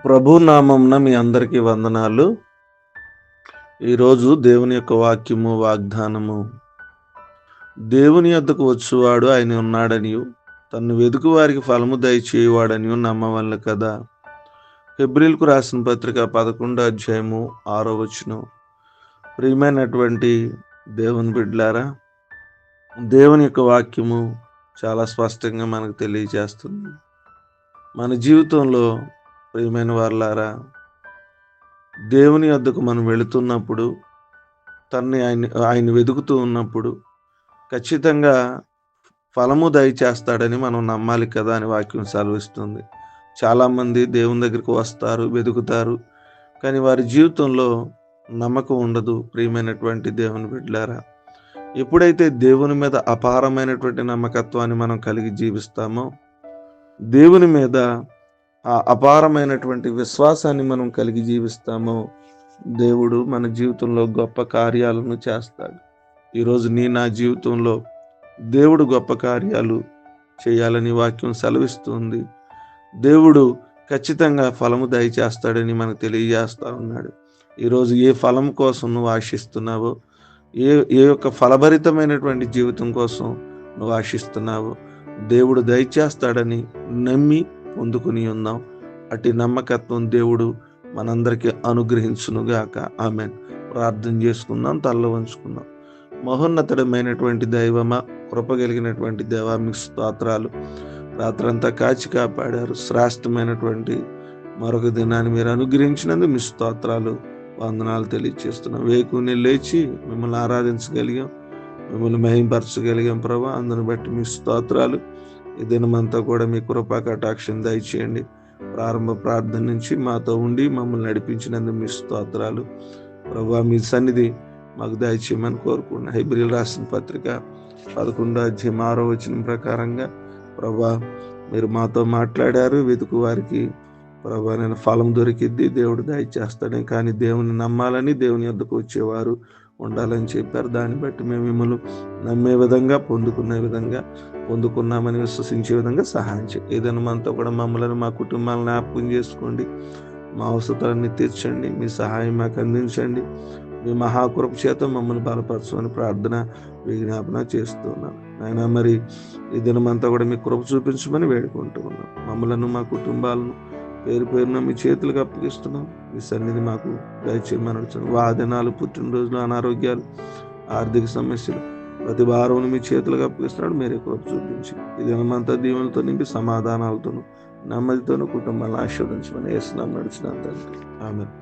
ప్రభు నామంన మీ అందరికీ వందనాలు. ఈరోజు దేవుని యొక్క వాక్యము, వాగ్దానము. దేవుని యొద్దకు వచ్చువాడు ఆయన ఉన్నాడనియు, తన్ను వెదుకు వారికి ఫలము దయచేయువాడనియు నమ్మవలెను కదా. హెబ్రీయులకు రాసిన పత్రిక 11 అధ్యాయము 6వ వచనం. ప్రియమైనటువంటి దేవుని బిడ్డలారా, దేవుని యొక్క వాక్యము చాలా స్పష్టంగా మనకు తెలియజేస్తుంది. మన జీవితంలో ప్రియమైన వారలారా, దేవుని యొద్దకు మనం వెళుతున్నప్పుడు, ఆయన వెదుకుతూ ఉన్నప్పుడు ఖచ్చితంగా ఫలము దయచేస్తాడని మనం నమ్మాలి కదా అని వాక్యం సెలవిస్తుంది. చాలామంది దేవుని దగ్గరికి వస్తారు, వెదుకుతారు, కానీ వారి జీవితంలో నమ్మకం ఉండదు. ప్రియమైనటువంటి దేవుని బిడ్డలారా, ఎప్పుడైతే దేవుని మీద అపారమైనటువంటి నమ్మకత్వాన్ని మనం కలిగి జీవిస్తామో, దేవుని మీద ఆ అపారమైనటువంటి విశ్వాసాన్ని మనం కలిగి జీవిస్తామో, దేవుడు మన జీవితంలో గొప్ప కార్యాలను చేస్తాడు. ఈరోజు నా జీవితంలో దేవుడు గొప్ప కార్యాలు చేయాలని వాక్యం సెలవిస్తుంది. దేవుడు ఖచ్చితంగా ఫలము దయచేస్తాడని మనకు తెలియజేస్తా ఉన్నాడు. ఈరోజు ఏ ఫలం కోసం నువ్వు ఆశిస్తున్నావో, ఏ యొక్క ఫలభరితమైనటువంటి జీవితం కోసం నువ్వు ఆశిస్తున్నావో, దేవుడు దయచేస్తాడని నమ్మి పొందుకుని ఉందాం. అట్టి నమ్మకత్వం దేవుడు మనందరికీ అనుగ్రహించునుగాక. ఆమేన్. ప్రార్థన చేసుకుందాం, తల్ల వంచుకుందాం. మహోన్నతమైనటువంటి దైవమా, కృప కలిగినటువంటి దేవా, మీకు స్తోత్రాలు. రాత్రంతా కాచి కాపాడారు. శ్రేష్టమైనటువంటి మరొక దినాన్ని మీరు అనుగ్రహించినందుకు మీ స్తోత్రాలు, వందనాలు తెలియజేస్తున్నాం. వేకుని లేచి మిమ్మల్ని ఆరాధించగలిగాం, మిమ్మల్ని మహింపరచగలిగాం ప్రభా. అందుని బట్టి మీ స్తోత్రాలు. ఈ దినమంతా కూడా మీ కృపా కటాక్షం దయచేయండి. ప్రారంభ ప్రార్థన నుంచి మాతో ఉండి మమ్మల్ని నడిపించినందుకు మీ స్తోత్రాలు ప్రభా. మీ సన్నిధి మాకు దయచేయమని కోరుకున్నాను. హెబ్రీయులకు రాసిన పత్రిక 11 అధ్యాయం 6వ వచనం ప్రకారంగా ప్రభా మీరు మాతో మాట్లాడారు. వెతుకు వారికి ప్రభా నేను ఫలం దొరికిద్ది, దేవుడు దయచేస్తాడని. కానీ దేవుని నమ్మాలని, దేవుని యొద్దకు వచ్చేవారు ఉండాలని చెప్పారు. దాన్ని బట్టి మేము మిమ్మల్ని నమ్మే విధంగా, పొందుకునే విధంగా, పొందుకున్నామని విశ్వసించే విధంగా సహాయం చేయండి. ఏదైనా మనతో కూడా మమ్మల్ని, మా కుటుంబాలను జ్ఞాపకం చేసుకోండి. మా అవసరాన్ని తీర్చండి. మీ సహాయం మాకు అందించండి. మీ మహాకృప చేత మమ్మల్ని బలపరచమని ప్రార్థన, విజ్ఞాపన చేస్తున్నాం. ఆయన మరి ఈ దినమంతా కూడా మీ కృప చూపించమని వేడుకుంటూ ఉన్నాం. మమ్మలను, మా కుటుంబాలను పేరు పేరున మీ చేతులకు అప్పగిస్తున్నాం. మీ సన్నిధి మాకు దయచేయమని అడుగుతున్నాం. వాదనాలు, పుట్టినరోజులు, అనారోగ్యాలు, ఆర్థిక సమస్యలు ప్రతి వారం మీ చేతులకు అప్పగిస్తున్నాడు. మీరే కృప చూపించి ఈ దినమంతా దీవులతో నింపి సమాధానాలతోనూ, నెమ్మదితోనూ కుటుంబాలను ఆశీర్వదించమని యేసు నామమున నడుచున్నాను తండ్రి. ఆమేన్.